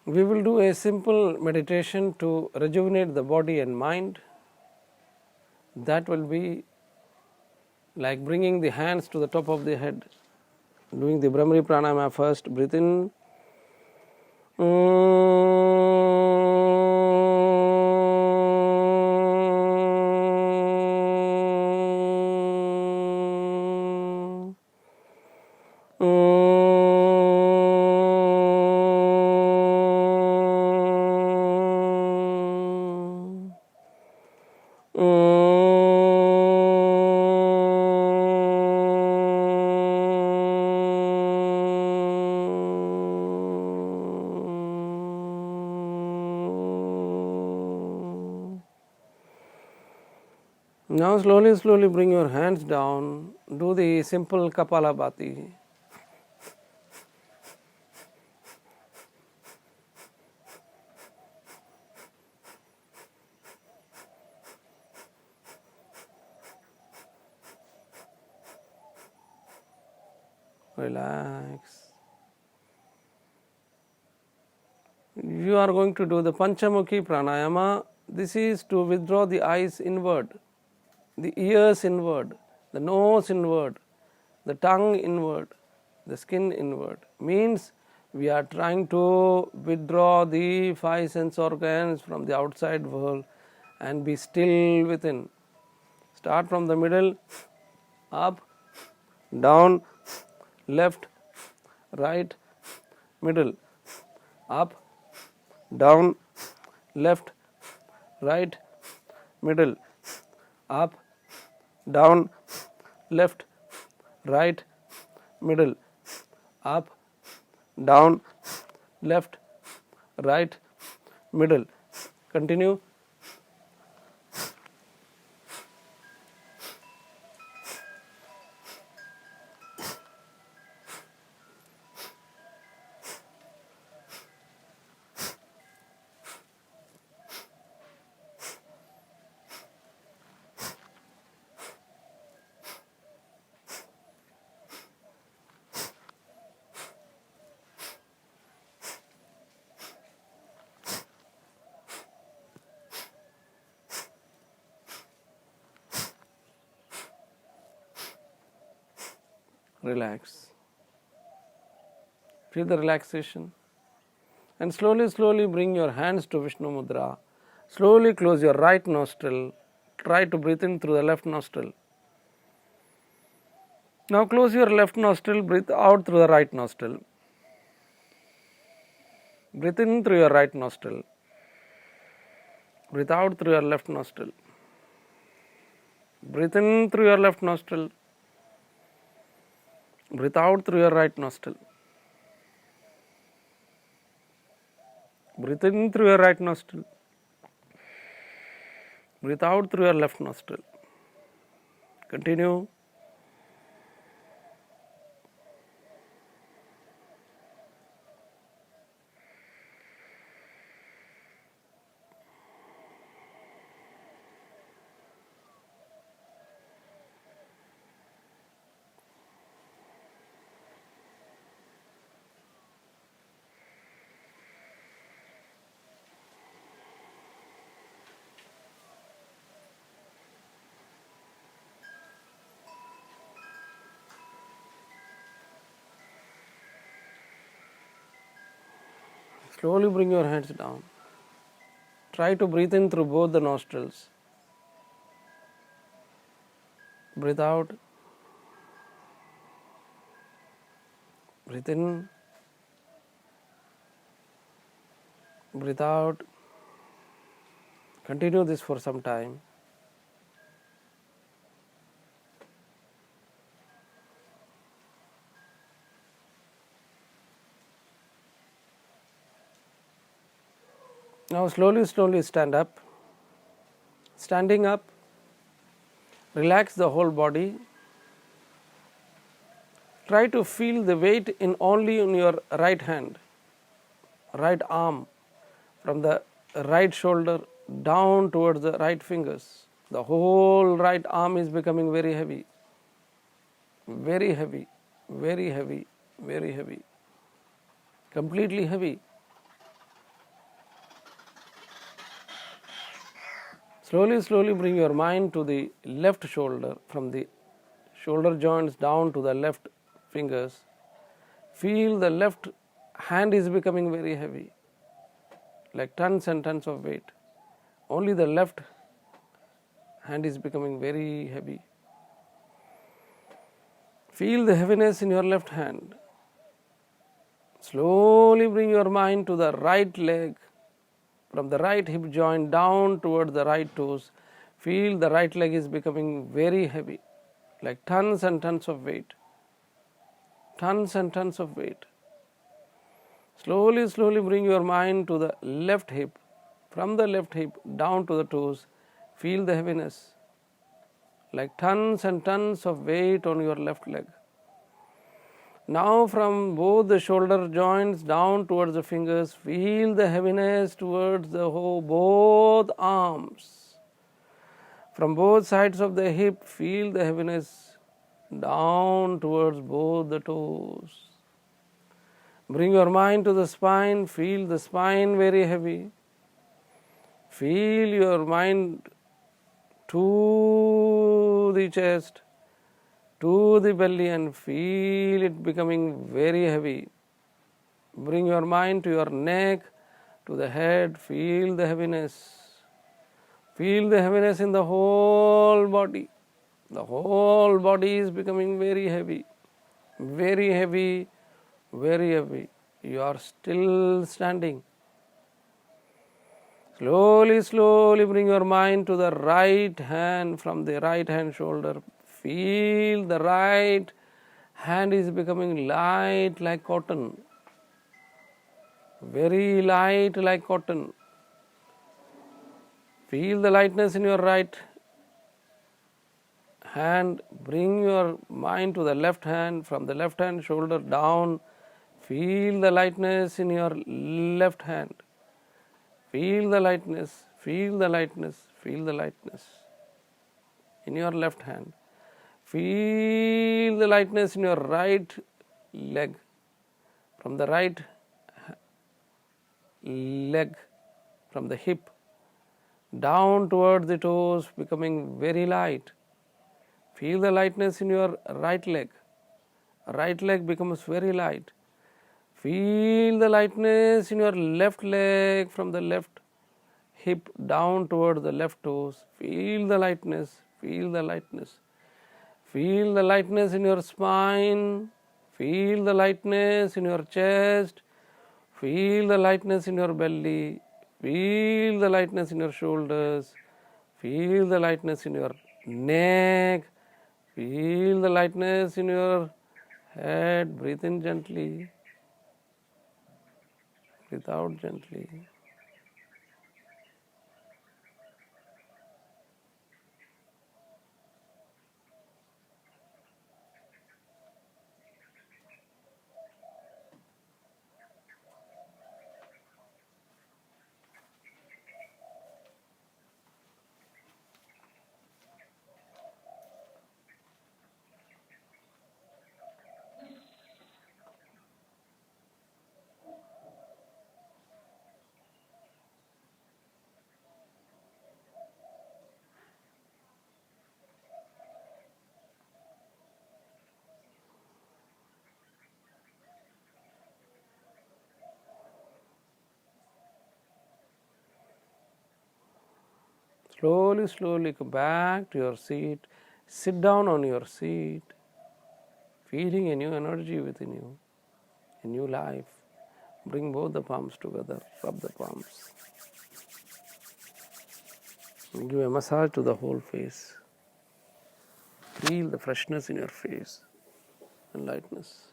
We will do a simple meditation to rejuvenate the body and mind. That will be like bringing the hands to the top of the head, doing the Brahmari Pranayama first. Breathe in. Now slowly bring your hands down, do the simple Kapalabhati. Relax. You are going to do the Panchamukhi Pranayama. This is to withdraw the eyes inward, the ears inward, the nose inward, the tongue inward, the skin inward. Means we are trying to withdraw the five sense organs from the outside world and be still within. Start from the middle, up, down, left, right, middle, up, down, left, right, middle, up, down, left, right, middle, up, down, left, right, middle. Continue. Relax. Feel the relaxation. And slowly bring your hands to Vishnu Mudra. Slowly close your right nostril. Try to breathe in through the left nostril. Now close your left nostril, breathe out through the right nostril. Breathe in through your right nostril. Breathe out through your left nostril. Breathe in through your left nostril. Breathe out through your right nostril. Breathe in through your right nostril. Breathe out through your left nostril. Continue. Slowly bring your hands down. Try to breathe in through both the nostrils. Breathe out. Breathe in. Breathe out. Continue this for some time. Now slowly stand up. Standing up, relax the whole body. Try to feel the weight only in your right hand, right arm, from the right shoulder down towards the right fingers. The whole right arm is becoming very heavy, very heavy, very heavy, very heavy, completely heavy. Slowly, slowly bring your mind to the left shoulder, from the shoulder joints down to the left fingers. Feel the left hand is becoming very heavy, like tons and tons of weight. Only the left hand is becoming very heavy. Feel the heaviness in your left hand. Slowly bring your mind to the right leg, from the right hip joint down towards the right toes. Feel the right leg is becoming very heavy, like tons and tons of weight. Tons and tons of weight. Slowly, slowly bring your mind to the left hip, from the left hip down to the toes. Feel the heaviness, like tons and tons of weight on your left leg. Now from both the shoulder joints down towards the fingers, feel the heaviness towards the both arms. From both sides of the hip, feel the heaviness down towards both the toes. Bring your mind to the spine, feel the spine very heavy. Feel your mind to the chest, to the belly, and feel it becoming very heavy. Bring your mind to your neck, to the head, feel the heaviness. Feel the heaviness in the whole body. The whole body is becoming very heavy, very heavy, very heavy. You are still standing. Slowly, slowly bring your mind to the right hand, from the right hand shoulder. Feel the right hand is becoming light like cotton, very light like cotton. Feel the lightness in your right hand. Bring your mind to the left hand, from the left hand shoulder down. Feel the lightness in your left hand. Feel the lightness, feel the lightness, feel the lightness in your left hand. Feel the lightness in your right leg, from the right leg, from the hip down towards the toes, becoming very light. Feel the lightness in your right leg. Right leg becomes very light. Feel the lightness in your left leg, from the left hip down towards the left toes. Feel the lightness, feel the lightness. Feel the lightness in your spine. Feel the lightness in your chest. Feel the lightness in your belly. Feel the lightness in your shoulders. Feel the lightness in your neck. Feel the lightness in your head. Breathe in gently. Breathe out gently. Slowly, slowly come back to your seat. Sit down on your seat, feeling a new energy within you, a new life. Bring both the palms together, rub the palms. Give a massage to the whole face. Feel the freshness in your face and lightness.